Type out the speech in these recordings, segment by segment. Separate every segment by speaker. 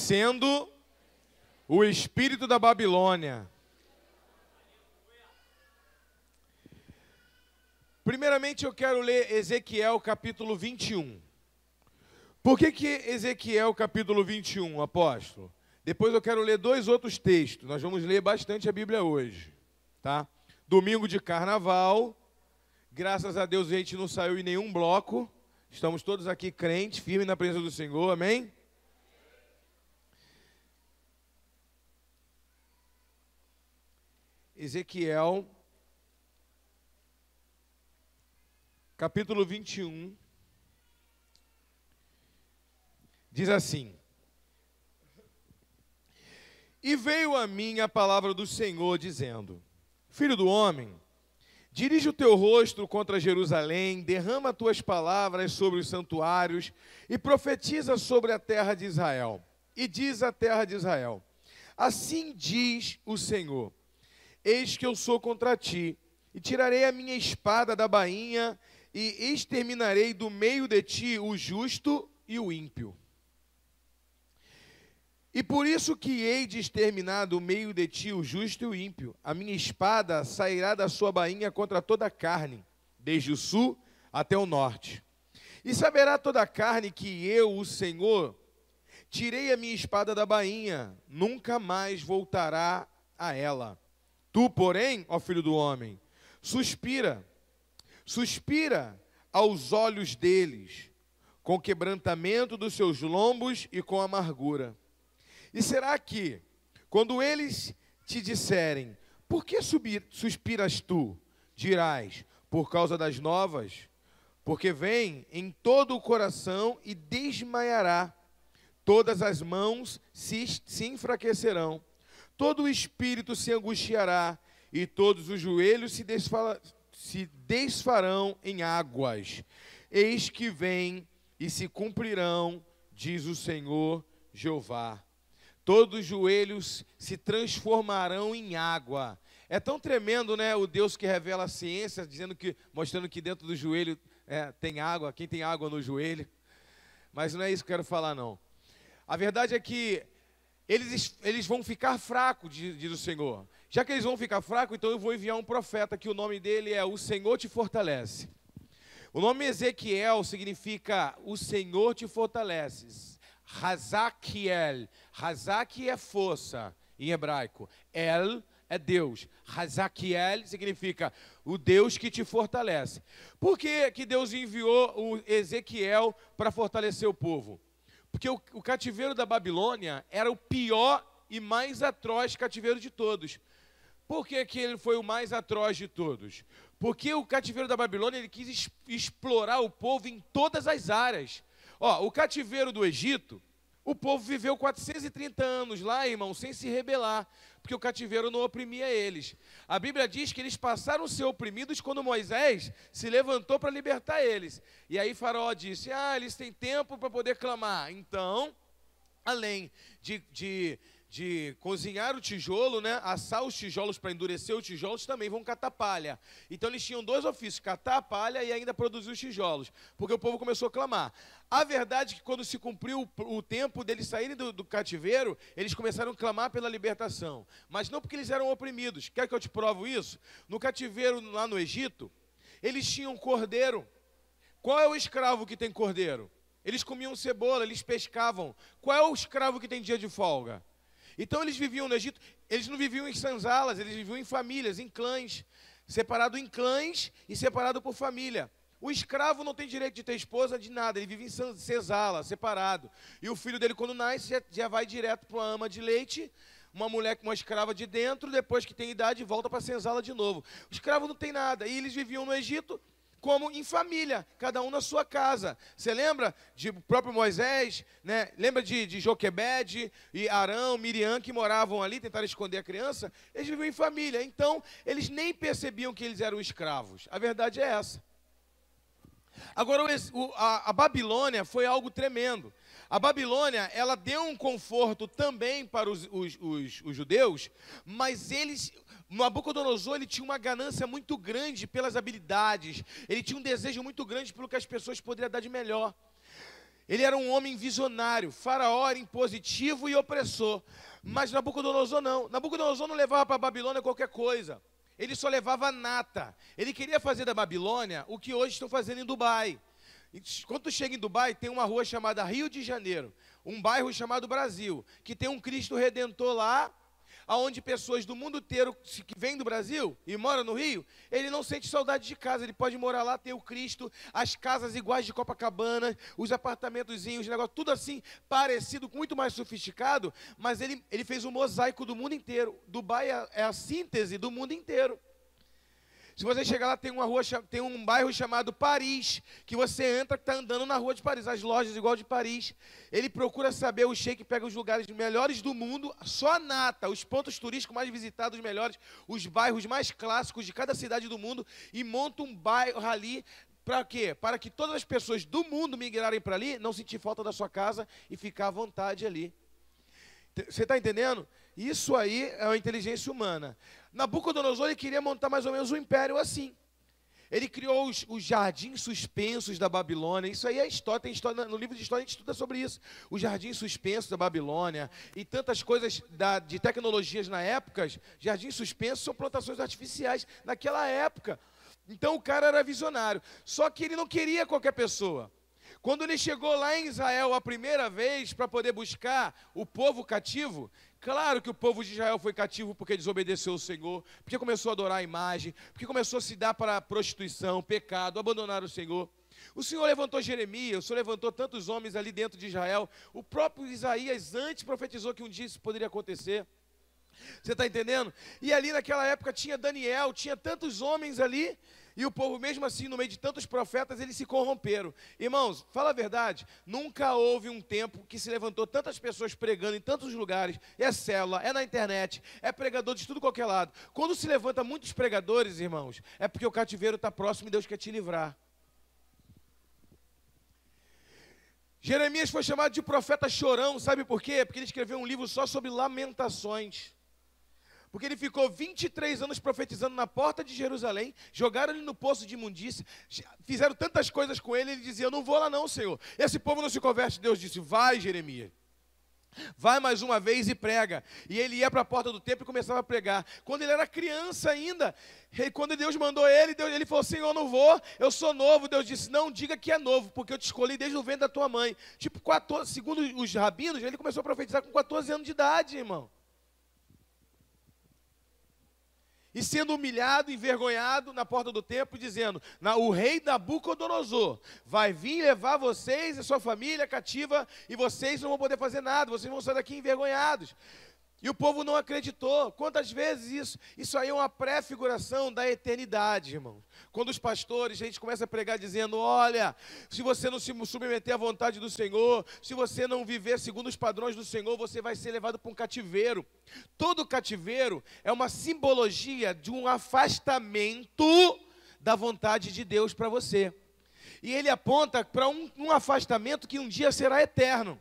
Speaker 1: Sendo o espírito da Babilônia. Primeiramente eu quero ler Ezequiel capítulo 21. Por que Ezequiel capítulo 21, apóstolo? Depois eu quero ler dois outros textos. Nós vamos ler bastante a Bíblia hoje, tá? Domingo de carnaval. Graças a Deus a gente não saiu em nenhum bloco. Estamos todos aqui crentes, firmes na presença do Senhor, amém? Ezequiel, capítulo 21, diz assim: E veio a mim a palavra do Senhor, dizendo: Filho do homem, dirige o teu rosto contra Jerusalém, derrama tuas palavras sobre os santuários e profetiza sobre a terra de Israel. E diz a terra de Israel: Assim diz o Senhor: Eis que eu sou contra ti, e tirarei a minha espada da bainha, e exterminarei do meio de ti o justo e o ímpio. E por isso que hei de exterminar do meio de ti o justo e o ímpio, a minha espada sairá da sua bainha contra toda a carne, desde o sul até o norte. E saberá toda a carne que eu, o Senhor, tirei a minha espada da bainha, nunca mais voltará a ela. Tu, porém, ó filho do homem, suspira aos olhos deles, com quebrantamento dos seus lombos e com amargura. E será que, quando eles te disserem, por que suspiras tu? Dirás, por causa das novas, porque vem em todo o coração e desmaiará, todas as mãos se enfraquecerão, todo o espírito se angustiará, e todos os joelhos se desfarão em águas. Eis que vem e se cumprirão, diz o Senhor Jeová. Todos os joelhos se transformarão em água. É tão tremendo, né? O Deus que revela a ciência, mostrando que dentro do joelho tem água. Quem tem água no joelho? Mas não é isso que eu quero falar, não. A verdade é que eles vão ficar fracos, diz o Senhor. Já que eles vão ficar fracos, então eu vou enviar um profeta, que o nome dele é O Senhor Te Fortalece. O nome Ezequiel significa O Senhor Te Fortalece. Hazakiel. Hazak é força em hebraico. El é Deus. Hazakiel significa o Deus que te fortalece. Por que Deus enviou o Ezequiel para fortalecer o povo? Porque o cativeiro da Babilônia era o pior e mais atroz cativeiro de todos. Por que ele foi o mais atroz de todos? Porque o cativeiro da Babilônia, ele quis explorar o povo em todas as áreas. O cativeiro do Egito, o povo viveu 430 anos lá, irmão, sem se rebelar, porque o cativeiro não oprimia eles. A Bíblia diz que eles passaram a ser oprimidos quando Moisés se levantou para libertar eles. E aí Faraó disse, eles têm tempo para poder clamar. Então, além de cozinhar o tijolo, né, assar os tijolos para endurecer os tijolos, também vão catar palha. Então eles tinham dois ofícios, catar a palha e ainda produzir os tijolos, porque o povo começou a clamar. A verdade é que quando se cumpriu o tempo deles saírem do cativeiro, eles começaram a clamar pela libertação, mas não porque eles eram oprimidos. Quer que eu te provo isso? No cativeiro lá no Egito, eles tinham cordeiro. Qual é o escravo que tem cordeiro? Eles comiam cebola, eles pescavam. Qual é o escravo que tem dia de folga? Então eles viviam no Egito, eles não viviam em senzalas, eles viviam em famílias, em clãs, separado em clãs e separado por família. O escravo não tem direito de ter esposa, de nada, ele vive em senzala, separado. E o filho dele, quando nasce, já vai direto para uma ama de leite, uma mulher com uma escrava de dentro, depois que tem idade, volta para a senzala de novo. O escravo não tem nada, e eles viviam no Egito como em família, cada um na sua casa. Você lembra de próprio Moisés, né? Lembra de Joquebede e Arão, Miriam, que moravam ali, tentaram esconder a criança? Eles viviam em família, então eles nem percebiam que eles eram escravos. A verdade é essa. Agora, a Babilônia foi algo tremendo. A Babilônia, ela deu um conforto também para os judeus, mas Nabucodonosor, ele tinha uma ganância muito grande pelas habilidades, ele tinha um desejo muito grande pelo que as pessoas poderiam dar de melhor. Ele era um homem visionário. Faraó era impositivo e opressor. Mas Nabucodonosor não. Nabucodonosor não levava para a Babilônia qualquer coisa. Ele só levava nata. Ele queria fazer da Babilônia o que hoje estão fazendo em Dubai. Quando tu chega em Dubai, tem uma rua chamada Rio de Janeiro, um bairro chamado Brasil, que tem um Cristo Redentor lá, onde pessoas do mundo inteiro que vêm do Brasil e moram no Rio, ele não sente saudade de casa, ele pode morar lá, ter o Cristo, as casas iguais de Copacabana, os apartamentozinhos, negócio, tudo assim, parecido, muito mais sofisticado, mas ele fez um mosaico do mundo inteiro. Dubai é a síntese do mundo inteiro. Se você chegar lá, tem um bairro chamado Paris, que você entra, que está andando na rua de Paris, as lojas igual de Paris. Ele procura saber, o sheik pega os lugares melhores do mundo, só a nata, os pontos turísticos mais visitados, melhores, os bairros mais clássicos de cada cidade do mundo, e monta um bairro ali, para quê? Para que todas as pessoas do mundo migrarem para ali, não sentir falta da sua casa e ficar à vontade ali. Você está entendendo? Isso aí é a inteligência humana. Nabucodonosor, ele queria montar mais ou menos um império assim. Ele criou os jardins suspensos da Babilônia. Isso aí é história, tem história, no livro de história a gente estuda sobre isso. Os jardins suspensos da Babilônia e tantas coisas de tecnologias na época. Jardins suspensos são plantações artificiais naquela época. Então o cara era visionário. Só que ele não queria qualquer pessoa. Quando ele chegou lá em Israel a primeira vez para poder buscar o povo cativo, claro que o povo de Israel foi cativo porque desobedeceu o Senhor, porque começou a adorar a imagem, porque começou a se dar para a prostituição, pecado, abandonar o Senhor. O Senhor levantou Jeremias, o Senhor levantou tantos homens ali dentro de Israel. O próprio Isaías antes profetizou que um dia isso poderia acontecer. Você está entendendo? E ali naquela época tinha Daniel, tinha tantos homens ali, e o povo mesmo assim, no meio de tantos profetas, eles se corromperam. Irmãos, fala a verdade, nunca houve um tempo que se levantou tantas pessoas pregando em tantos lugares, é célula, é na internet, é pregador de tudo qualquer lado. Quando se levanta muitos pregadores, irmãos, é porque o cativeiro está próximo e Deus quer te livrar. Jeremias foi chamado de profeta chorão, sabe por quê? Porque ele escreveu um livro só sobre lamentações. Porque ele ficou 23 anos profetizando na porta de Jerusalém, jogaram ele no poço de imundícia, fizeram tantas coisas com ele, ele dizia, eu não vou lá não, Senhor. Esse povo não se converte. Deus disse, vai, Jeremias. Vai mais uma vez e prega. E ele ia para a porta do templo e começava a pregar. Quando ele era criança ainda, quando Deus mandou ele falou, Senhor, eu não vou, eu sou novo. Deus disse, não diga que é novo, porque eu te escolhi desde o ventre da tua mãe. Tipo, 14, segundo os rabinos, ele começou a profetizar com 14 anos de idade, irmão. E sendo humilhado, envergonhado na porta do templo, dizendo, o rei Nabucodonosor vai vir levar vocês e sua família cativa, e vocês não vão poder fazer nada, vocês vão sair daqui envergonhados. E o povo não acreditou. Quantas vezes isso? Isso aí é uma pré-figuração da eternidade, irmão. Quando os pastores, a gente começa a pregar dizendo, olha, se você não se submeter à vontade do Senhor, se você não viver segundo os padrões do Senhor, você vai ser levado para um cativeiro. Todo cativeiro é uma simbologia de um afastamento da vontade de Deus para você. E ele aponta para um afastamento que um dia será eterno.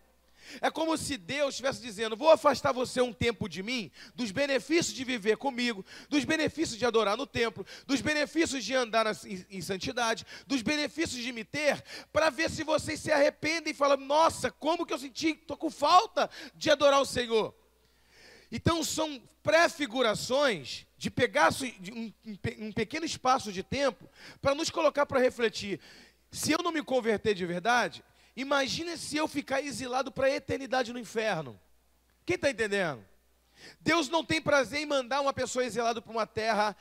Speaker 1: É como se Deus estivesse dizendo, vou afastar você um tempo de mim, dos benefícios de viver comigo, dos benefícios de adorar no templo, dos benefícios de andar em santidade, dos benefícios de me ter, para ver se vocês se arrependem e falam, nossa, como que eu senti, estou com falta de adorar o Senhor. Então são pré-figurações de pegar um pequeno espaço de tempo para nos colocar para refletir. Se eu não me converter de verdade, imagine se eu ficar exilado para a eternidade no inferno. Quem está entendendo? Deus não tem prazer em mandar uma pessoa exilada para uma terra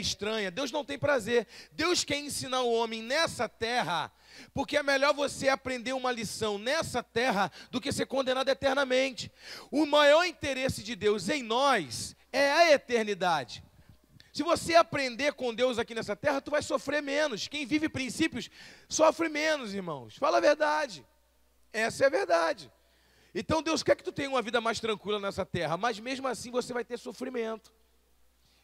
Speaker 1: estranha. Deus não tem prazer. Deus quer ensinar o homem nessa terra, porque é melhor você aprender uma lição nessa terra do que ser condenado eternamente. O maior interesse de Deus em nós é a eternidade. Se você aprender com Deus aqui nessa terra, tu vai sofrer menos. Quem vive princípios sofre menos, irmãos. Fala a verdade. Essa é a verdade. Então Deus quer que tu tenha uma vida mais tranquila nessa terra, mas mesmo assim você vai ter sofrimento.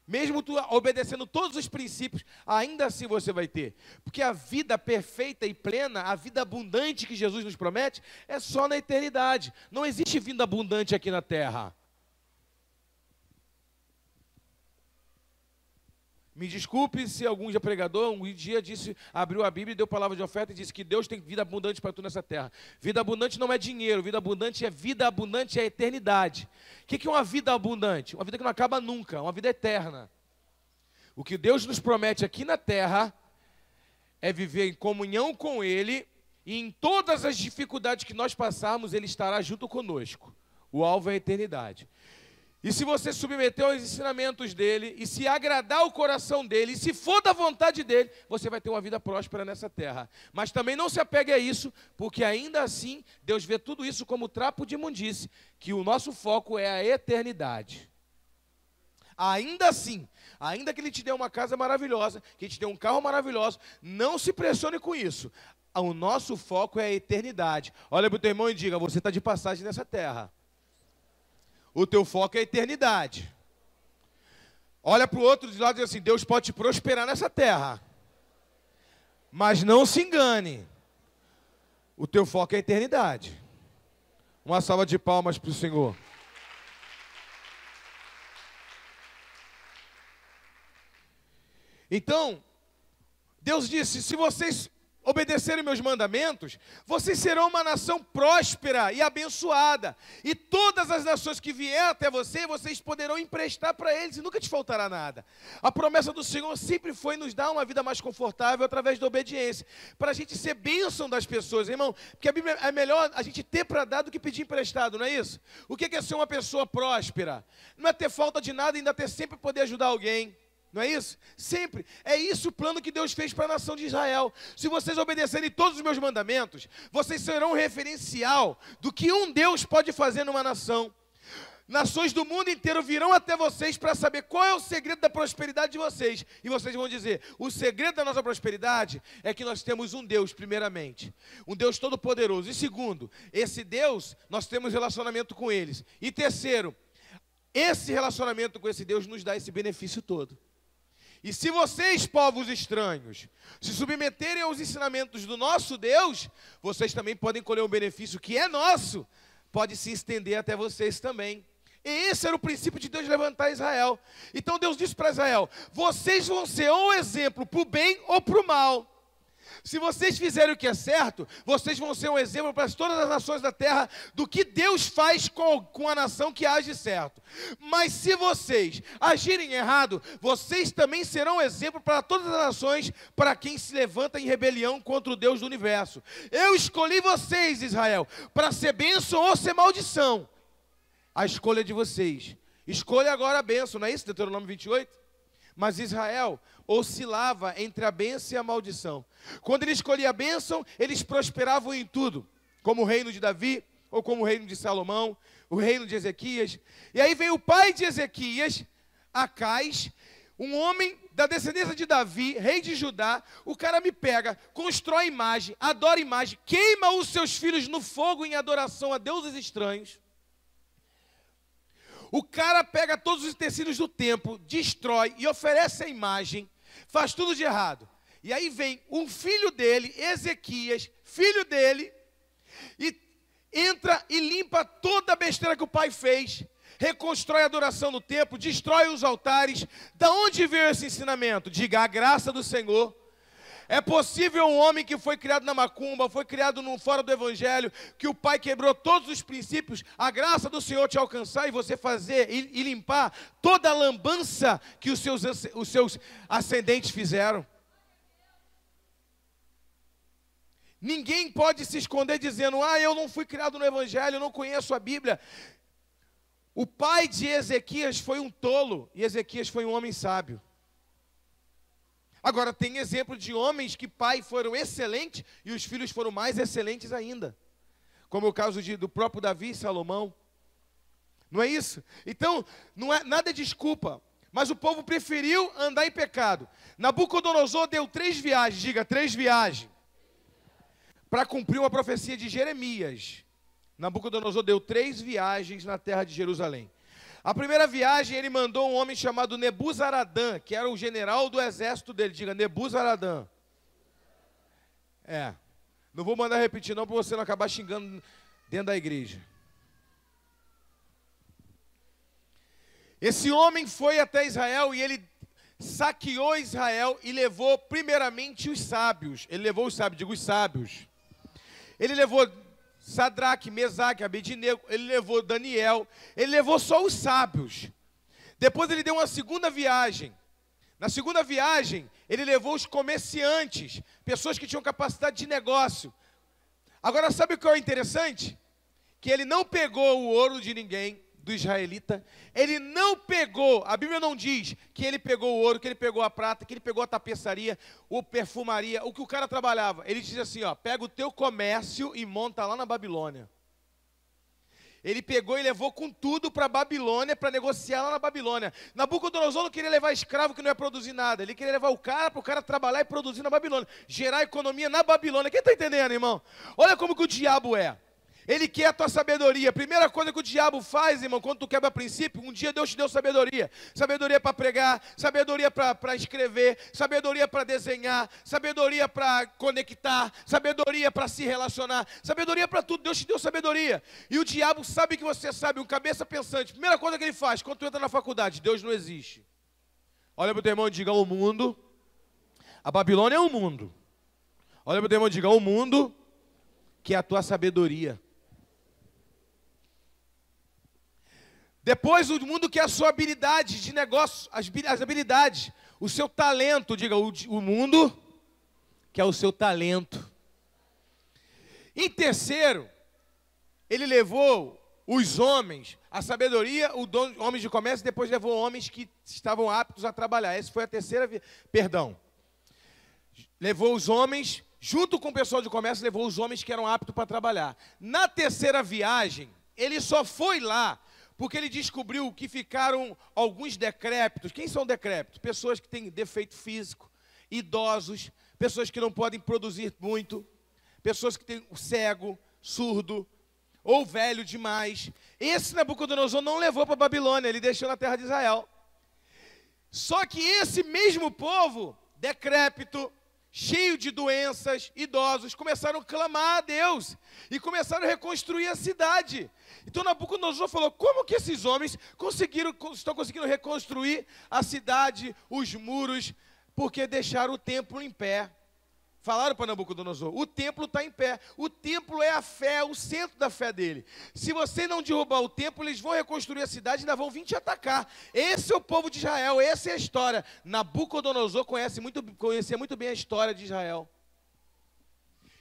Speaker 1: Mesmo tu obedecendo todos os princípios, ainda assim você vai ter. Porque a vida perfeita e plena, a vida abundante que Jesus nos promete, é só na eternidade. Não existe vida abundante aqui na terra. Me desculpe se algum já pregador um dia abriu a Bíblia e deu palavra de oferta e disse que Deus tem vida abundante para tu nessa terra. Vida abundante não é dinheiro, vida abundante é eternidade. O que é uma vida abundante? Uma vida que não acaba nunca, uma vida eterna. O que Deus nos promete aqui na terra é viver em comunhão com Ele, e em todas as dificuldades que nós passarmos, Ele estará junto conosco. O alvo é a eternidade. E se você submeter aos ensinamentos dele, e se agradar o coração dele, e se for da vontade dele, você vai ter uma vida próspera nessa terra. Mas também não se apegue a isso, porque ainda assim, Deus vê tudo isso como trapo de imundície, que o nosso foco é a eternidade. Ainda assim, ainda que Ele te dê uma casa maravilhosa, que Ele te dê um carro maravilhoso, não se pressione com isso. O nosso foco é a eternidade. Olha para o teu irmão e diga, você está de passagem nessa terra. O teu foco é a eternidade. Olha para o outro de lado e diz assim, Deus pode te prosperar nessa terra. Mas não se engane. O teu foco é a eternidade. Uma salva de palmas para o Senhor. Então, Deus disse, se vocês obedecerem meus mandamentos, vocês serão uma nação próspera e abençoada. E todas as nações que vier até vocês poderão emprestar para eles e nunca te faltará nada. A promessa do Senhor sempre foi nos dar uma vida mais confortável através da obediência, para a gente ser bênção das pessoas, irmão. Porque a Bíblia é melhor a gente ter para dar do que pedir emprestado, não é isso? O que é ser uma pessoa próspera? Não é ter falta de nada e ainda ter sempre poder ajudar alguém. Não é isso? Sempre. É isso o plano que Deus fez para a nação de Israel. Se vocês obedecerem todos os meus mandamentos, vocês serão um referencial do que um Deus pode fazer numa nação. Nações do mundo inteiro virão até vocês para saber qual é o segredo da prosperidade de vocês. E vocês vão dizer, o segredo da nossa prosperidade é que nós temos um Deus, primeiramente. Um Deus todo-poderoso. E segundo, esse Deus, nós temos relacionamento com eles. E terceiro, esse relacionamento com esse Deus nos dá esse benefício todo. E se vocês, povos estranhos, se submeterem aos ensinamentos do nosso Deus, vocês também podem colher um benefício que é nosso, pode se estender até vocês também. E esse era o princípio de Deus levantar Israel. Então Deus disse para Israel, vocês vão ser um exemplo para o bem ou para o mal. Se vocês fizerem o que é certo, vocês vão ser um exemplo para todas as nações da terra do que Deus faz com a nação que age certo. Mas se vocês agirem errado, vocês também serão exemplo para todas as nações, para quem se levanta em rebelião contra o Deus do universo. Eu escolhi vocês, Israel, para ser bênção ou ser maldição. A escolha é de vocês. Escolha agora a bênção, não é isso? Deuteronômio 28? Mas Israel oscilava entre a bênção e a maldição. Quando ele escolhia a bênção, eles prosperavam em tudo, como o reino de Davi, ou como o reino de Salomão, o reino de Ezequias. E aí vem o pai de Ezequias, Acais, um homem da descendência de Davi, rei de Judá. O cara me pega, constrói imagem, adora imagem, queima os seus filhos no fogo em adoração a deuses estranhos. O cara pega todos os utensílios do templo, destrói e oferece a imagem, faz tudo de errado. E aí vem um filho dele, Ezequias, filho dele, e entra e limpa toda a besteira que o pai fez, reconstrói a adoração no templo, destrói os altares. Da onde veio esse ensinamento? Diga, a graça do Senhor. É possível um homem que foi criado na macumba, foi criado fora do evangelho, que o pai quebrou todos os princípios, a graça do Senhor te alcançar e você fazer e limpar toda a lambança que os seus ascendentes fizeram? Ninguém pode se esconder dizendo, eu não fui criado no evangelho, eu não conheço a Bíblia. O pai de Ezequias foi um tolo e Ezequias foi um homem sábio. Agora, tem exemplo de homens que pai foram excelentes e os filhos foram mais excelentes ainda. Como é o caso do próprio Davi e Salomão. Não é isso? Então, não é nada de desculpa. Mas o povo preferiu andar em pecado. Nabucodonosor deu 3 viagens, diga 3 viagens, para cumprir uma profecia de Jeremias. Nabucodonosor deu 3 viagens na terra de Jerusalém. A primeira viagem ele mandou um homem chamado Nebuzaradã, que era o general do exército dele. Diga, Nebuzaradã. Não vou mandar repetir não, para você não acabar xingando dentro da igreja. Esse homem foi até Israel e ele saqueou Israel e levou primeiramente os sábios. Ele levou os sábios, digo os sábios. Ele levou Sadraque, Mesaque, Abednego, ele levou Daniel, ele levou só os sábios. Depois ele deu uma segunda viagem. Na segunda viagem, ele levou os comerciantes, pessoas que tinham capacidade de negócio. Agora, sabe o que é interessante? Que ele não pegou o ouro de ninguém, do israelita. Ele não pegou, a Bíblia não diz que ele pegou o ouro, que ele pegou a prata, que ele pegou a tapeçaria, ou perfumaria, o que o cara trabalhava. Ele diz assim, ó, pega o teu comércio e monta lá na Babilônia. Ele pegou e levou com tudo para a Babilônia, para negociar lá na Babilônia. Nabucodonosor não queria levar escravo que não ia produzir nada. Ele queria levar o cara para o cara trabalhar e produzir na Babilônia. Gerar economia na Babilônia. Quem está entendendo, irmão? Olha como que o diabo é. Ele quer a tua sabedoria. Primeira coisa que o diabo faz, irmão, quando tu quebra princípio, um dia Deus te deu sabedoria. Sabedoria para pregar, sabedoria para escrever, sabedoria para desenhar, sabedoria para conectar, sabedoria para se relacionar, sabedoria para tudo. Deus te deu sabedoria. E o diabo sabe que você sabe, um cabeça pensante. Primeira coisa que ele faz, quando tu entra na faculdade, Deus não existe. Olha para o teu irmão e diga, o mundo. A Babilônia é um mundo. Olha para o teu irmão e diga, o mundo que é a tua sabedoria. Depois o mundo quer a sua habilidade de negócio, as habilidades, o seu talento, diga, o mundo quer o seu talento. Em terceiro, ele levou os homens, a sabedoria, homens de comércio, depois levou homens que estavam aptos a trabalhar. Essa foi a terceira, levou os homens, junto com o pessoal de comércio, levou os homens que eram aptos para trabalhar. Na terceira viagem, ele só foi lá porque ele descobriu que ficaram alguns decrépitos. Quem são decrépitos? Pessoas que têm defeito físico, idosos, pessoas que não podem produzir muito, pessoas que têm o cego, surdo, ou velho demais. Esse Nabucodonosor não levou para a Babilônia, ele deixou na terra de Israel. Só que esse mesmo povo, decrépito, cheio de doenças, idosos, começaram a clamar a Deus e começaram a reconstruir a cidade. Então Nabucodonosor falou, como que esses homens estão conseguindo reconstruir a cidade, os muros, porque deixaram o templo em pé. Falaram para Nabucodonosor, o templo está em pé, o templo é a fé, o centro da fé dele. Se você não derrubar o templo, eles vão reconstruir a cidade e ainda vão vir te atacar. Esse é o povo de Israel, essa é a história. Nabucodonosor conhecia muito bem a história de Israel.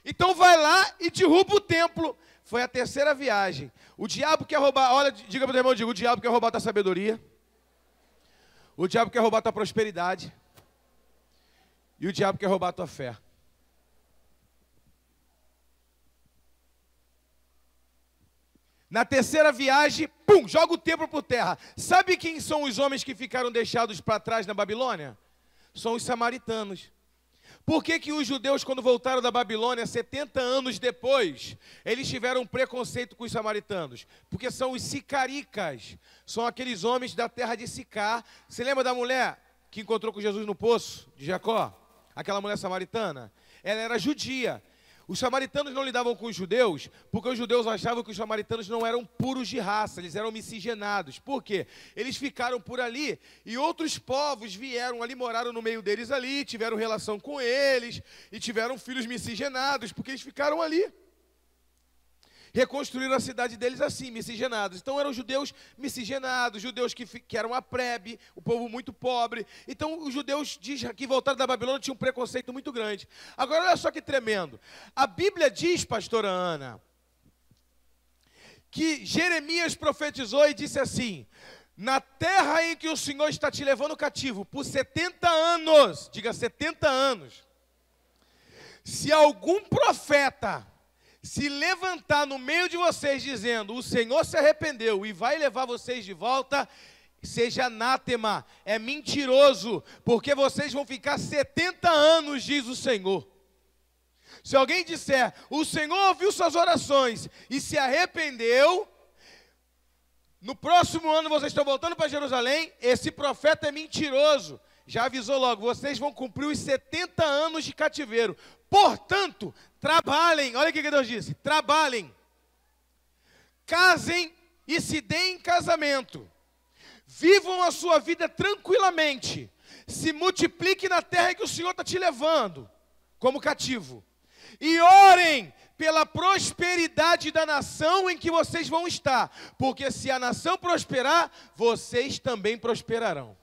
Speaker 1: Então vai lá e derruba o templo. Foi a terceira viagem. O diabo quer roubar, olha, diga para o irmão, o diabo quer roubar a tua sabedoria. O diabo quer roubar a tua prosperidade. E o diabo quer roubar a tua fé. Na terceira viagem, pum, joga o templo por terra. Sabe quem são os homens que ficaram deixados para trás na Babilônia? São os samaritanos. Por que os judeus, quando voltaram da Babilônia, 70 anos depois, eles tiveram um preconceito com os samaritanos? Porque são os sicaricas, são aqueles homens da terra de Sicar. Você lembra da mulher que encontrou com Jesus no poço de Jacó? Aquela mulher samaritana? Ela era judia. Os samaritanos não lidavam com os judeus, porque os judeus achavam que os samaritanos não eram puros de raça, eles eram miscigenados. Por quê? Eles ficaram por ali e outros povos vieram ali, moraram no meio deles ali, tiveram relação com eles e tiveram filhos miscigenados, porque eles ficaram ali. Reconstruíram a cidade deles assim, miscigenados. Então eram judeus miscigenados, judeus que eram a plebe, o povo muito pobre. Então os judeus que voltaram da Babilônia tinham um preconceito muito grande. Agora olha só que tremendo. A Bíblia diz, pastora Ana, que Jeremias profetizou e disse assim, na terra em que o Senhor está te levando cativo por 70 anos, diga 70 anos, se algum profeta se levantar no meio de vocês dizendo, o Senhor se arrependeu e vai levar vocês de volta, seja anátema, é mentiroso, porque vocês vão ficar 70 anos, diz o Senhor. Se alguém disser, o Senhor ouviu suas orações e se arrependeu, no próximo ano vocês estão voltando para Jerusalém, esse profeta é mentiroso. Já avisou logo, vocês vão cumprir os 70 anos de cativeiro. Portanto, trabalhem, olha o que Deus disse, trabalhem, casem e se deem em casamento, vivam a sua vida tranquilamente, se multiplique na terra que o Senhor está te levando, como cativo. E orem pela prosperidade da nação em que vocês vão estar. Porque se a nação prosperar, vocês também prosperarão.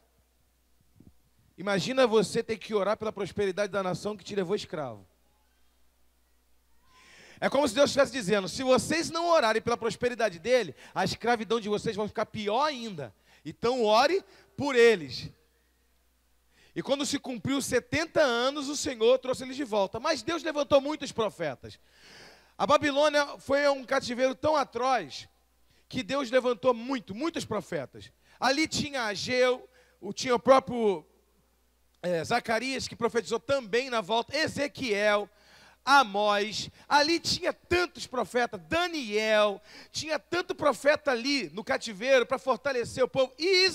Speaker 1: Imagina você ter que orar pela prosperidade da nação que te levou escravo. É como se Deus estivesse dizendo, se vocês não orarem pela prosperidade dele, a escravidão de vocês vai ficar pior ainda. Então ore por eles. E quando se cumpriu 70 anos, o Senhor trouxe eles de volta. Mas Deus levantou muitos profetas. A Babilônia foi um cativeiro tão atroz que Deus levantou muitos profetas. Ali tinha Ageu, tinha o próprio Zacarias, que profetizou também na volta, Ezequiel, Amós, ali tinha tantos profetas, Daniel, tinha tanto profeta ali no cativeiro para fortalecer o povo, e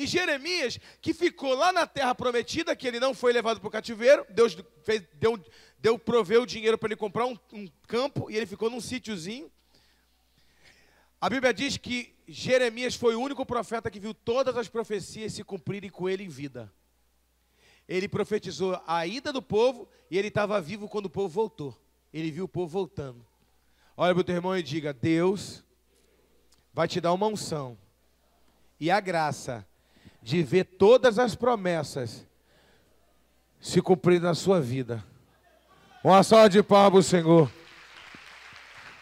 Speaker 1: Jeremias, que ficou lá na terra prometida, que ele não foi levado para o cativeiro, Deus proveu o dinheiro para ele comprar um campo, e ele ficou num sítiozinho. A Bíblia diz que Jeremias foi o único profeta que viu todas as profecias se cumprirem com ele em vida. Ele profetizou a ida do povo e ele estava vivo quando o povo voltou. Ele viu o povo voltando. Olha para o teu irmão e diga, Deus vai te dar uma unção e a graça de ver todas as promessas se cumprirem na sua vida. Uma salva de palmas, Senhor.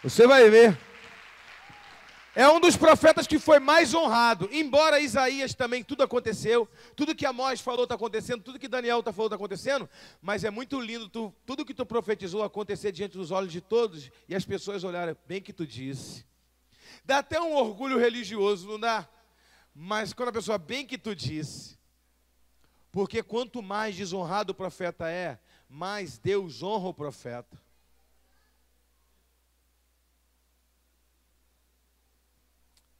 Speaker 1: Você vai ver. É um dos profetas que foi mais honrado. Embora Isaías também, tudo aconteceu. Tudo que Amós falou está acontecendo. Tudo que Daniel falou está acontecendo. Mas é muito lindo tudo que tu profetizou acontecer diante dos olhos de todos. E as pessoas olharem, bem que tu disse. Dá até um orgulho religioso, não dá? Mas quando a pessoa, bem que tu disse. Porque quanto mais desonrado o profeta é, mais Deus honra o profeta.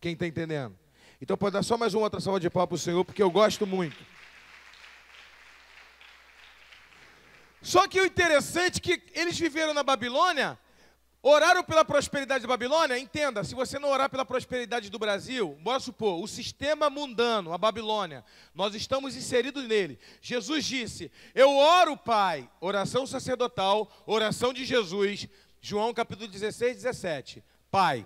Speaker 1: Quem está entendendo? Então pode dar só mais uma outra salva de palmas para o Senhor, porque eu gosto muito. Só que o interessante é que eles viveram na Babilônia, oraram pela prosperidade da Babilônia. Entenda, se você não orar pela prosperidade do Brasil, bora supor, o sistema mundano, a Babilônia, nós estamos inseridos nele. Jesus disse, eu oro, Pai, oração sacerdotal, oração de Jesus, João capítulo 16, 17. Pai,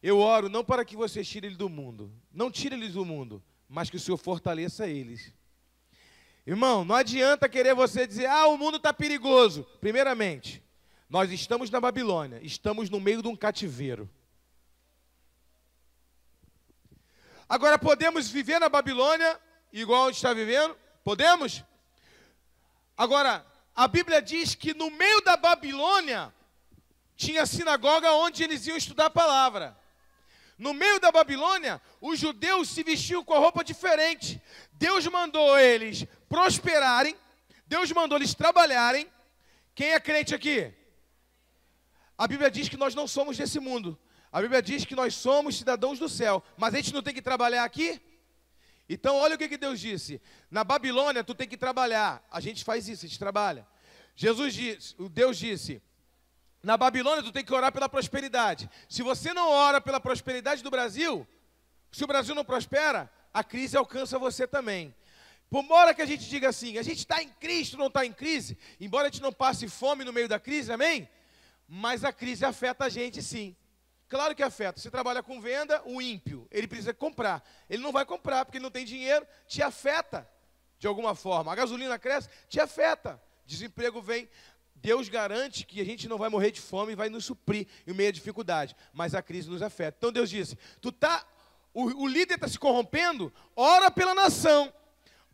Speaker 1: eu oro não para que você tire eles do mundo. Não tire eles do mundo, mas que o Senhor fortaleça eles. Irmão, não adianta querer você dizer, o mundo está perigoso. Primeiramente, nós estamos na Babilônia, estamos no meio de um cativeiro. Agora, podemos viver na Babilônia, igual a gente está vivendo? Podemos? Agora, a Bíblia diz que no meio da Babilônia, tinha sinagoga onde eles iam estudar a palavra. No meio da Babilônia, os judeus se vestiam com a roupa diferente. Deus mandou eles prosperarem, Deus mandou eles trabalharem. Quem é crente aqui? A Bíblia diz que nós não somos desse mundo. A Bíblia diz que nós somos cidadãos do céu. Mas a gente não tem que trabalhar aqui? Então olha o que Deus disse. Na Babilônia tu tem que trabalhar. A gente faz isso, a gente trabalha. Deus disse, na Babilônia tu tem que orar pela prosperidade. Se você não ora pela prosperidade do Brasil, se o Brasil não prospera, a crise alcança você também. Por hora que a gente diga assim, a gente está em Cristo, não está em crise, embora a gente não passe fome no meio da crise, amém? Mas a crise afeta a gente sim. Claro que afeta. Você trabalha com venda, o ímpio, ele precisa comprar. Ele não vai comprar porque ele não tem dinheiro, te afeta de alguma forma. A gasolina cresce, te afeta. Desemprego vem. Deus garante que a gente não vai morrer de fome e vai nos suprir em meio à dificuldade. Mas a crise nos afeta. Então Deus disse, o líder está se corrompendo, ora pela nação.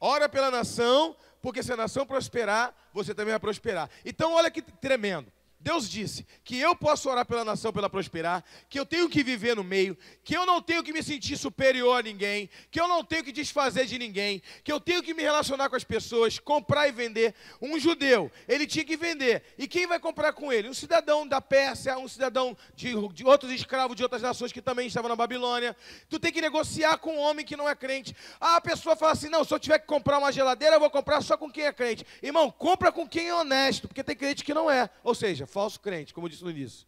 Speaker 1: Ora pela nação, porque se a nação prosperar, você também vai prosperar. Então olha que tremendo. Deus disse que eu posso orar pela nação para ela prosperar, que eu tenho que viver no meio, que eu não tenho que me sentir superior a ninguém, que eu não tenho que desfazer de ninguém, que eu tenho que me relacionar com as pessoas, comprar e vender. Um judeu, ele tinha que vender. E quem vai comprar com ele? Um cidadão da Pérsia, um cidadão de outros escravos de outras nações que também estavam na Babilônia. Tu tem que negociar com um homem que não é crente. A pessoa fala assim, não, se eu tiver que comprar uma geladeira, eu vou comprar só com quem é crente. Irmão, compra com quem é honesto, porque tem crente que não é. Ou seja, falso crente, como eu disse no início.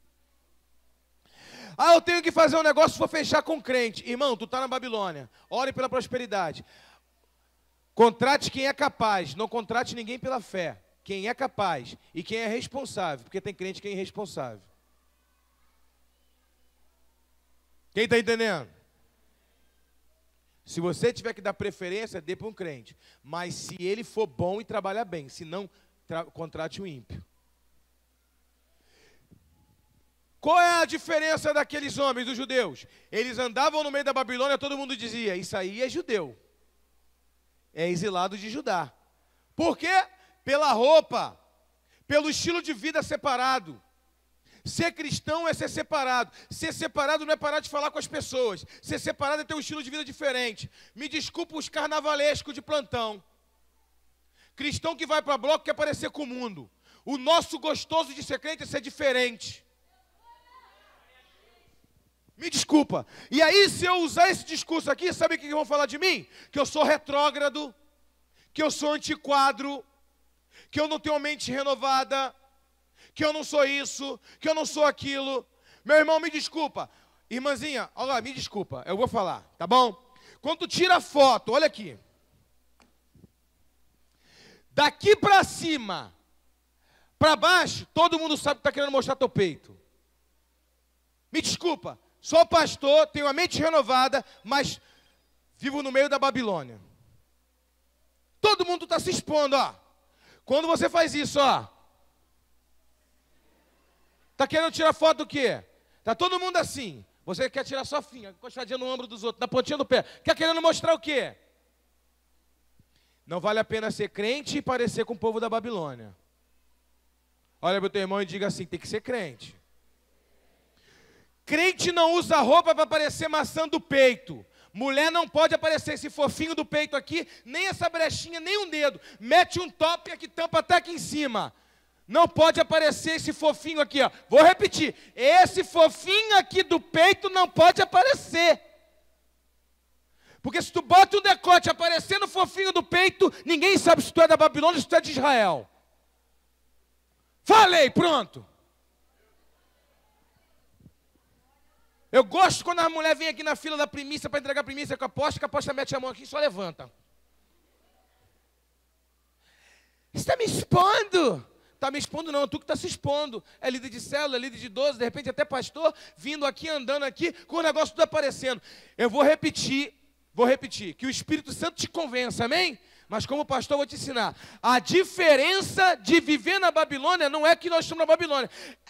Speaker 1: Eu tenho que fazer um negócio, vou fechar com crente. Irmão, tu está na Babilônia. Ore pela prosperidade. Contrate quem é capaz, não contrate ninguém pela fé. Quem é capaz e quem é responsável, porque tem crente que é irresponsável. Quem está entendendo? Se você tiver que dar preferência, dê para um crente. Mas se ele for bom e trabalhar bem, se não, contrate o ímpio. Qual é a diferença daqueles homens, dos judeus? Eles andavam no meio da Babilônia, todo mundo dizia, isso aí é judeu. É exilado de Judá. Por quê? Pela roupa, pelo estilo de vida separado. Ser cristão é ser separado. Ser separado não é parar de falar com as pessoas. Ser separado é ter um estilo de vida diferente. Me desculpa os carnavalescos de plantão. Cristão que vai para bloco quer parecer com o mundo. O nosso gostoso de ser crente é ser diferente. Me desculpa. E aí, se eu usar esse discurso aqui, sabe o que vão falar de mim? Que eu sou retrógrado, que eu sou antiquadro, que eu não tenho mente renovada, que eu não sou isso, que eu não sou aquilo. Meu irmão, me desculpa. Irmãzinha, olha lá, me desculpa, eu vou falar, tá bom? Quando tu tira a foto, olha aqui. Daqui para cima, para baixo, todo mundo sabe que está querendo mostrar teu peito. Me desculpa, sou pastor, tenho a mente renovada, mas vivo no meio da Babilônia. Todo mundo está se expondo, ó. Quando você faz isso, ó. Está querendo tirar foto do quê? Está todo mundo assim. Você quer tirar sua finha, encostadinha no ombro dos outros, na pontinha do pé. Quer querendo mostrar o quê? Não vale a pena ser crente e parecer com o povo da Babilônia. Olha para o teu irmão e diga assim, tem que ser crente. Crente não usa roupa para parecer maçã do peito. Mulher não pode aparecer esse fofinho do peito aqui, nem essa brechinha, nem um dedo. Mete um top aqui, tampa até aqui em cima. Não pode aparecer esse fofinho aqui, ó. Vou repetir. Esse fofinho aqui do peito não pode aparecer. Porque se tu bota um decote aparecendo fofinho do peito, ninguém sabe se tu é da Babilônia ou se tu é de Israel. Falei, pronto. Eu gosto quando a mulher vem aqui na fila da primícia para entregar a primícia com a aposta, que a aposta mete a mão aqui e só levanta. Você está me expondo? Está me expondo não, tu que está se expondo. É líder de célula, é líder de 12, de repente até pastor, vindo aqui, andando aqui, com o negócio tudo aparecendo. Eu vou repetir, que o Espírito Santo te convença, amém? Mas como pastor eu vou te ensinar. A diferença de viver na Babilônia não é que nós estamos na Babilônia.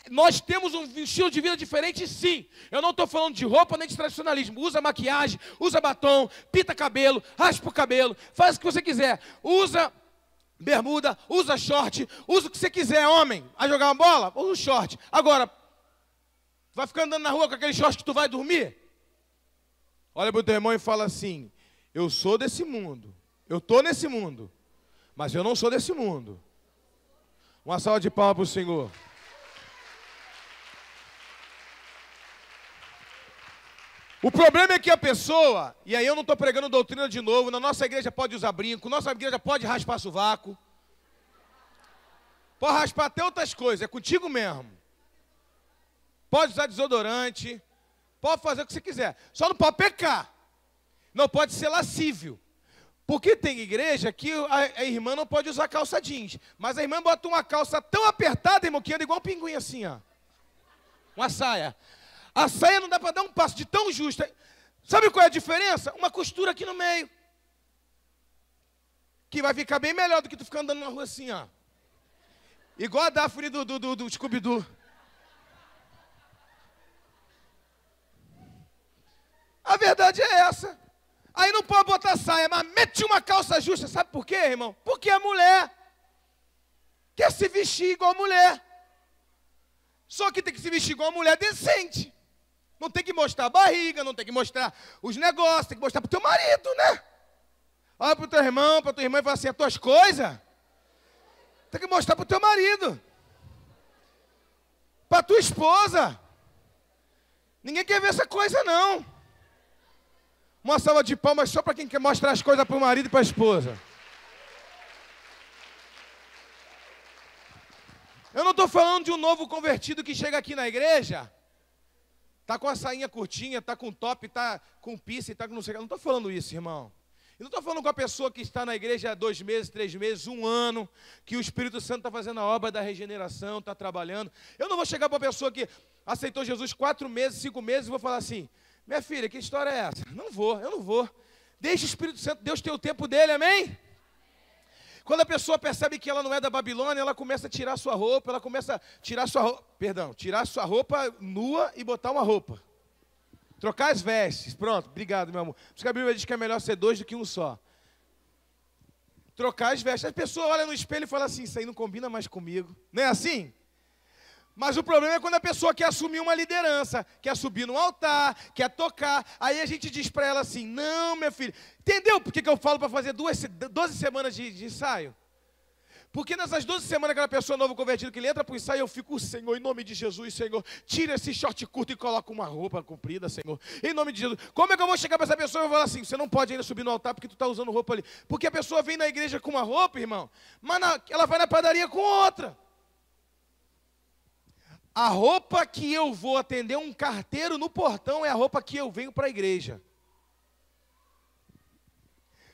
Speaker 1: Nós temos um estilo de vida diferente, sim. Eu não estou falando de roupa nem de tradicionalismo. Usa maquiagem, usa batom, pinta cabelo, raspa o cabelo, faz o que você quiser. Usa bermuda, usa short, usa o que você quiser, homem. Vai jogar uma bola? Usa um short. Agora, vai ficar andando na rua com aquele short que tu vai dormir? Olha para o teu irmão e fala assim, eu sou desse mundo. Eu estou nesse mundo, mas eu não sou desse mundo. Uma salva de palmas para o Senhor. O problema é que a pessoa, e aí eu não estou pregando doutrina de novo, na nossa igreja pode usar brinco, nossa igreja pode raspar sovaco, pode raspar até outras coisas, é contigo mesmo. Pode usar desodorante, pode fazer o que você quiser, só não pode pecar, não pode ser lascívio. Porque tem igreja que a irmã não pode usar calça jeans. Mas a irmã bota uma calça tão apertada, irmão, que anda igual um pinguim assim, ó. Uma saia. A saia não dá para dar um passo de tão justa. Sabe qual é a diferença? Uma costura aqui no meio. Que vai ficar bem melhor do que tu ficar andando na rua assim, ó. Igual a Daphne do Scooby-Doo. A verdade é essa. Aí não pode botar saia, mas mete uma calça justa. Sabe por quê, irmão? Porque a mulher quer se vestir igual mulher. Só que tem que se vestir igual mulher decente. Não tem que mostrar a barriga, não tem que mostrar os negócios, tem que mostrar pro teu marido, né? Olha pro teu irmão, pra tua irmã e fala assim, as tuas coisas, tem que mostrar pro teu marido. Pra tua esposa. Ninguém quer ver essa coisa, não. Uma salva de palmas só para quem quer mostrar as coisas para o marido e para a esposa. Eu não estou falando de um novo convertido que chega aqui na igreja, está com a sainha curtinha, está com top, está com piercing, está com não sei o que. Eu não estou falando isso, irmão. E não estou falando com a pessoa que está na igreja há 2 meses, 3 meses, 1 ano, que o Espírito Santo está fazendo a obra da regeneração, está trabalhando. Eu não vou chegar para a pessoa que aceitou Jesus 4 meses, 5 meses, e vou falar assim, minha filha, que história é essa? Não vou, eu não vou. Deixa o Espírito Santo, Deus ter o tempo dele, amém? Quando a pessoa percebe que ela não é da Babilônia, ela começa a tirar sua roupa, ela começa a tirar sua roupa nua e botar uma roupa. Trocar as vestes. Pronto, obrigado, meu amor. Por isso que a Bíblia diz que é melhor ser 2 do que 1 só. Trocar as vestes. A pessoa olha no espelho e fala assim, isso aí não combina mais comigo. Não é assim? Mas o problema é quando a pessoa quer assumir uma liderança, quer subir no altar, quer tocar. Aí a gente diz para ela assim, não, minha filha. Entendeu por que eu falo para fazer 12 semanas de ensaio? Porque nessas 12 semanas, aquela pessoa nova convertida que ele entra para o ensaio, eu fico, Senhor, em nome de Jesus, Senhor, tira esse short curto e coloca uma roupa comprida, Senhor. Em nome de Jesus. Como é que eu vou chegar para essa pessoa e vou falar assim, você não pode ainda subir no altar porque tu está usando roupa ali. Porque a pessoa vem na igreja com uma roupa, irmão, mas ela vai na padaria com outra. A roupa que eu vou atender um carteiro no portão é a roupa que eu venho para a igreja.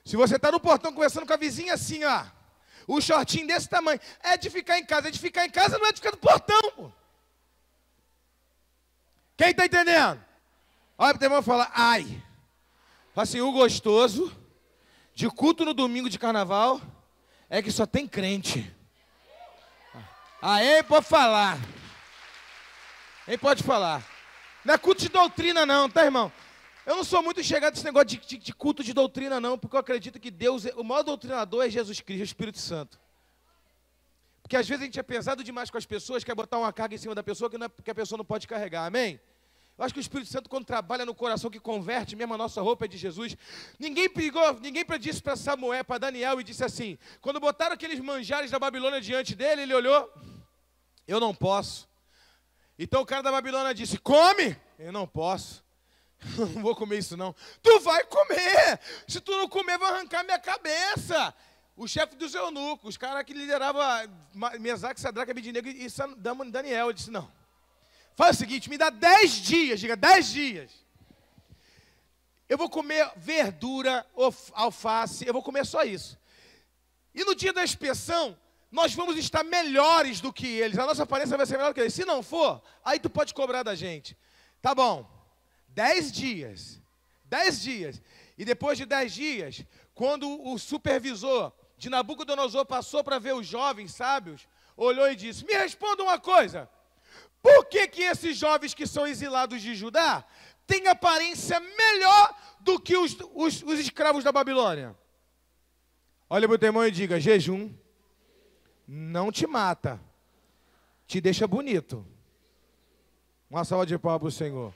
Speaker 1: Se você está no portão conversando com a vizinha assim, ó, o shortinho desse tamanho, é de ficar em casa. É de ficar em casa, não é de ficar no portão, pô. Quem está entendendo? Olha para o teu irmão e fala, ai. Fala assim, o gostoso de culto no domingo de carnaval é que só tem crente. Aí pode falar. Aí pode falar. Não é culto de doutrina não, tá, irmão? Eu não sou muito chegado nesse negócio de culto de doutrina, não, porque eu acredito que Deus, o maior doutrinador é Jesus Cristo, é o Espírito Santo. Porque às vezes a gente é pesado demais com as pessoas, quer botar uma carga em cima da pessoa que a pessoa não pode carregar, amém? Eu acho que o Espírito Santo, quando trabalha no coração, que converte, mesmo a nossa roupa é de Jesus. Ninguém disse para Samuel, para Daniel, e disse assim, quando botaram aqueles manjares da Babilônia diante dele, ele olhou, eu não posso. Então o cara da Babilônia disse, come, eu não posso. Não vou comer isso não. Tu vai comer. Se tu não comer, vai arrancar minha cabeça. O chefe dos eunucos, os caras que lideravam Mesaque, Sadraque, Abednego e Daniel, disse, não. Faz o seguinte, me dá 10 dias, diga 10 dias. Eu vou comer verdura, alface, eu vou comer só isso. E no dia da inspeção, nós vamos estar melhores do que eles. A nossa aparência vai ser melhor do que eles. Se não for, aí tu pode cobrar da gente. Tá bom. 10 dias, 10 dias, e depois de 10 dias, quando o supervisor de Nabucodonosor passou para ver os jovens sábios, olhou e disse, me responda uma coisa, por que esses jovens que são exilados de Judá têm aparência melhor do que os escravos da Babilônia? Olha para o teu irmão e diga, jejum não te mata, te deixa bonito. Uma salva de palmas para o Senhor.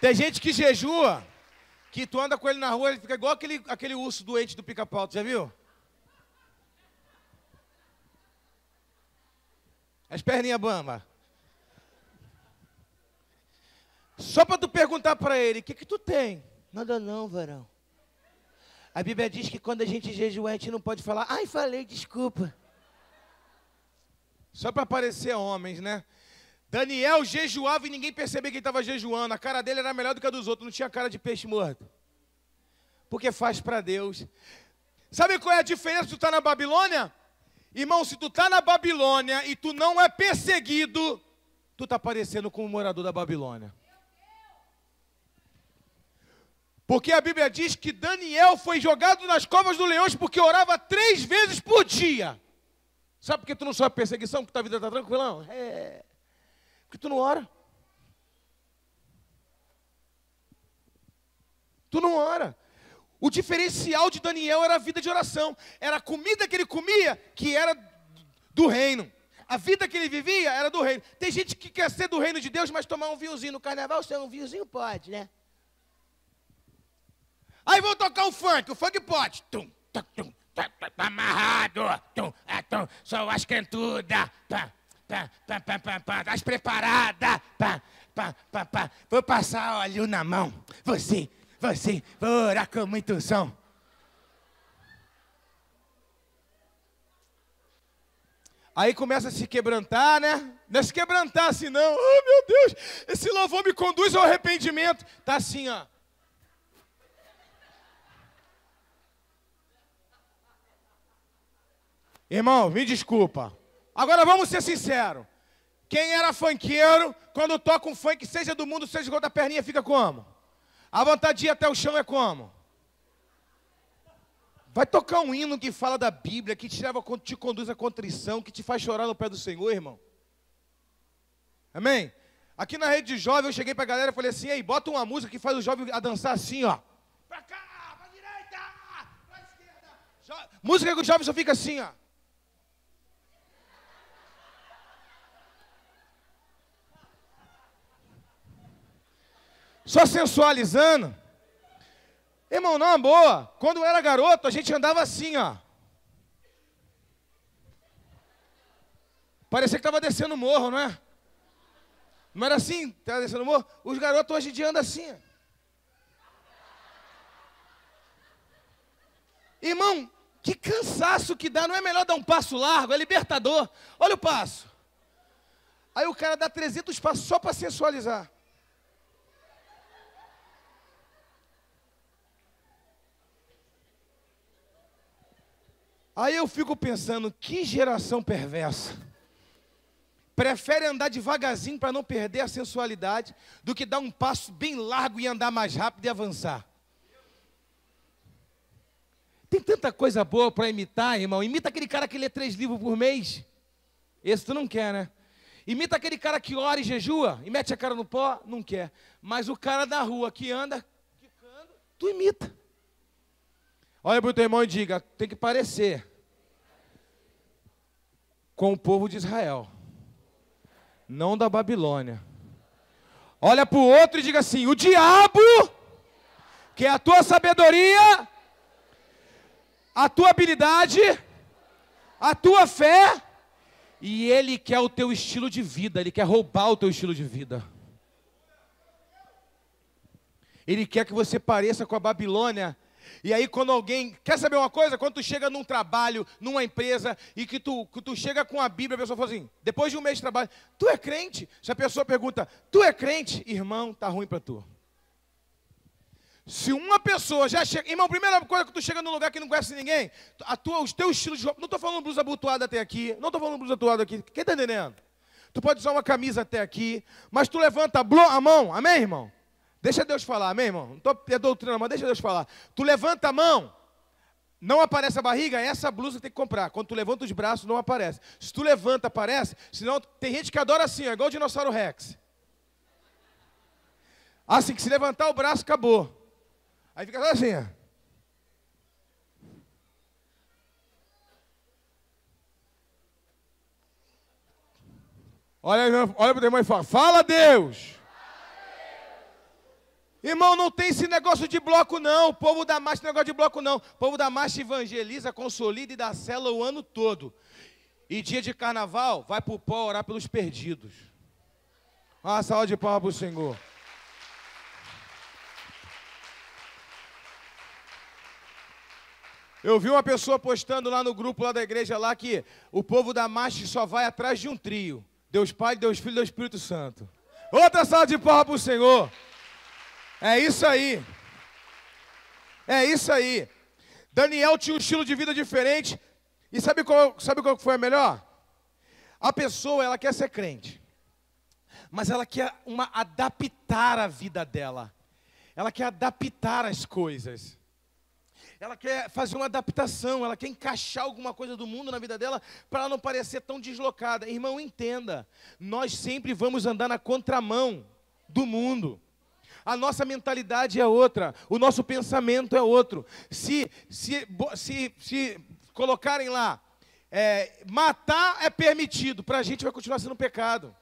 Speaker 1: Tem gente que jejua, que tu anda com ele na rua, ele fica igual aquele urso doente do Pica-Pau, já viu? As perninhas bamba. Só para tu perguntar para ele, o que tu tem? Nada não, varão. A Bíblia diz que quando a gente jejua, a gente não pode falar, ai, falei, desculpa. Só para parecer homens, né? Daniel jejuava e ninguém percebia que ele estava jejuando. A cara dele era melhor do que a dos outros. Não tinha cara de peixe morto. Porque faz para Deus. Sabe qual é a diferença de tu estar na Babilônia? Irmão, se tu está na Babilônia e tu não é perseguido, tu está parecendo com o morador da Babilônia. Porque a Bíblia diz que Daniel foi jogado nas covas dos leões porque orava 3 vezes por dia. Sabe por que tu não sofre perseguição? Porque tua vida está tranquila? Porque tu não ora. Tu não ora. O diferencial de Daniel era a vida de oração. Era a comida que ele comia, que era do reino. A vida que ele vivia era do reino. Tem gente que quer ser do reino de Deus, mas tomar um vinhozinho no carnaval, se é um vinhozinho pode, né? Aí vão tocar o funk pode. Tum, tum, tum, tá amarrado. Tum, tum, só as cantudas. As preparadas. Vou passar óleo na mão. Você, vou orar com muita unção. Aí começa a se quebrantar, né? Não é se quebrantar assim, não. Oh, meu Deus, esse louvor me conduz ao arrependimento. Tá assim, ó.
Speaker 2: Irmão, me desculpa. Agora vamos ser sinceros. Quem era funkeiro, quando toca um funk, seja do mundo, seja de outra perninha, fica como? A vontade de ir até o chão é como? Vai tocar um hino que fala da Bíblia, que te conduz à contrição, que te faz chorar no pé do Senhor, irmão. Amém? Aqui na rede de jovem, eu cheguei pra galera e falei assim, ei, bota uma música que faz o jovem a dançar assim, ó. Pra cá, pra direita, pra esquerda. Música que o jovem só fica assim, ó. Só sensualizando. Irmão, não, boa. Quando eu era garoto, a gente andava assim, ó. Parecia que estava descendo o morro, não é? Não era assim? Estava descendo o morro? Os garotos hoje em dia andam assim, ó. Irmão, que cansaço que dá. Não é melhor dar um passo largo? É libertador. Olha o passo. Aí o cara dá 300 passos só para sensualizar. Aí eu fico pensando, que geração perversa. Prefere andar devagarzinho para não perder a sensualidade, do que dar um passo bem largo e andar mais rápido e avançar. Tem tanta coisa boa para imitar, irmão. Imita aquele cara que lê 3 livros por mês. Esse tu não quer, né? Imita aquele cara que ora e jejua e mete a cara no pó, não quer. Mas o cara da rua que anda quicando, tu imita. Olha para o teu irmão e diga, tem que parecer com o povo de Israel, não da Babilônia. Olha para o outro e diga assim, o diabo, que é a tua sabedoria, a tua habilidade, a tua fé, e ele quer o teu estilo de vida, ele quer roubar o teu estilo de vida. Ele quer que você pareça com a Babilônia. E aí quando alguém, quer saber uma coisa? Quando tu chega num trabalho, numa empresa, e que tu chega com a Bíblia, a pessoa fala assim, depois de um mês de trabalho, tu é crente? Se a pessoa pergunta, tu é crente? Irmão, tá ruim para tu. Se uma pessoa já chega, irmão, primeira coisa que tu chega num lugar que não conhece ninguém, os teus estilos de roupa, não estou falando blusa abotoada até aqui, não estou falando blusa abotoada aqui, quem está entendendo? Tu pode usar uma camisa até aqui, mas tu levanta a mão, amém, irmão? Deixa Deus falar, amém, irmão? Não estou doutrinando, mas deixa Deus falar. Tu levanta a mão, não aparece a barriga, é essa blusa que tem que comprar. Quando tu levanta os braços, não aparece. Se tu levanta, aparece. Senão, tem gente que adora assim, é igual o dinossauro Rex. Assim, que se levantar o braço, acabou. Aí fica assim, ó. Olha para o teu irmão e fala, fala Deus. Irmão, não tem esse negócio de bloco não, o povo da marcha tem negócio de bloco não. O povo da marcha evangeliza, consolida e dá célula o ano todo. E dia de carnaval, vai para o pó orar pelos perdidos. Uma salva de palmas para o Senhor. Eu vi uma pessoa postando lá no grupo lá da igreja lá que o povo da marcha só vai atrás de um trio. Deus Pai, Deus Filho e Deus Espírito Santo. Outra salva de palmas para o Senhor. É isso aí. É isso aí. Daniel tinha um estilo de vida diferente. E sabe qual foi a melhor? A pessoa, ela quer ser crente. Mas ela quer adaptar a vida dela. Ela quer adaptar as coisas. Ela quer fazer uma adaptação. Ela quer encaixar alguma coisa do mundo na vida dela para ela não parecer tão deslocada. Irmão, entenda. Nós sempre vamos andar na contramão do mundo. A nossa mentalidade é outra, o nosso pensamento é outro. Se colocarem lá, matar é permitido, para a gente vai continuar sendo pecado.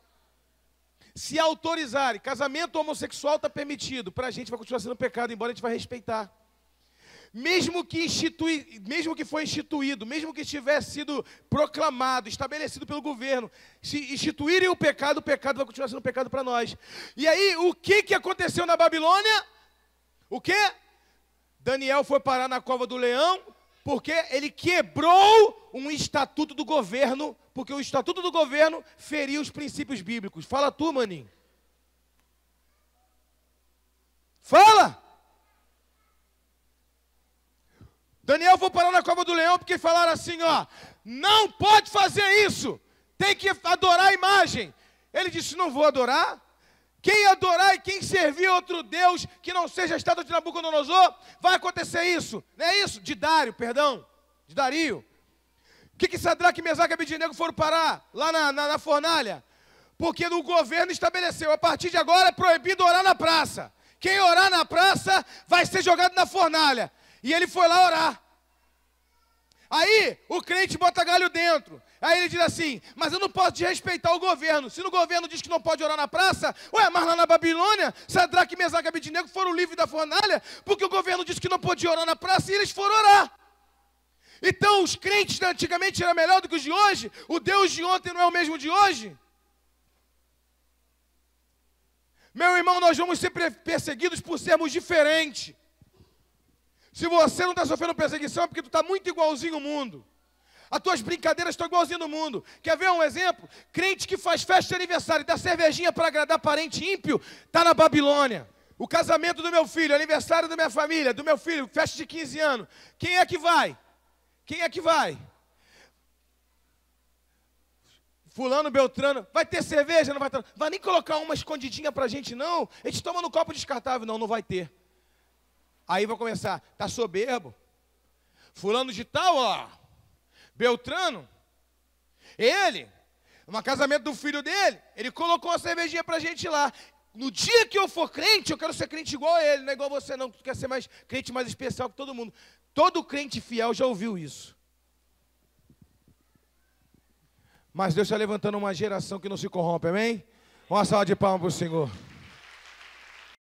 Speaker 2: Se autorizarem, casamento homossexual está permitido, para a gente vai continuar sendo pecado, embora a gente vai respeitar. Mesmo que foi instituído, mesmo que tivesse sido proclamado, estabelecido pelo governo, se instituírem o pecado vai continuar sendo pecado para nós. E aí, o que aconteceu na Babilônia? O que? Daniel foi parar na cova do leão, porque ele quebrou um estatuto do governo, porque o estatuto do governo feria os princípios bíblicos. Fala tu, maninho. Fala! Daniel foi parar na cova do leão porque falaram assim, ó, não pode fazer isso, tem que adorar a imagem. Ele disse, não vou adorar. Quem adorar e quem servir outro Deus que não seja a estátua de Nabucodonosor, vai acontecer isso. Não é isso? De Dario. O que Sadraque, Mesaque e Abednego foram parar lá na fornalha? Porque o governo estabeleceu, a partir de agora é proibido orar na praça. Quem orar na praça vai ser jogado na fornalha. E ele foi lá orar. Aí o crente bota galho dentro. Aí ele diz assim, mas eu não posso desrespeitar o governo. Se no governo diz que não pode orar na praça, ué, mas lá na Babilônia, Sadraque, Mesaque e Abednego foram livres da fornalha, porque o governo disse que não podia orar na praça e eles foram orar. Então os crentes de antigamente eram melhor do que os de hoje? O Deus de ontem não é o mesmo de hoje? Meu irmão, nós vamos ser perseguidos por sermos diferentes. Se você não está sofrendo perseguição é porque tu está muito igualzinho ao mundo. As tuas brincadeiras estão igualzinho ao mundo. Quer ver um exemplo? Crente que faz festa de aniversário e dá cervejinha para agradar parente ímpio, está na Babilônia. O casamento do meu filho, aniversário da minha família, do meu filho, festa de 15 anos. Quem é que vai? Quem é que vai? Fulano, Beltrano, vai ter cerveja? Não vai ter. Vai nem colocar uma escondidinha pra gente, não. A gente toma no copo descartável. Não vai ter. Aí vai começar, tá soberbo. Fulano de tal, ó. Beltrano, ele, no casamento do filho dele, ele colocou uma cervejinha pra gente lá. No dia que eu for crente, eu quero ser crente igual a ele, não é igual a você não, que tu quer ser mais crente mais especial que todo mundo. Todo crente fiel já ouviu isso. Mas Deus está levantando uma geração que não se corrompe, amém? Uma salva de palmas para o Senhor.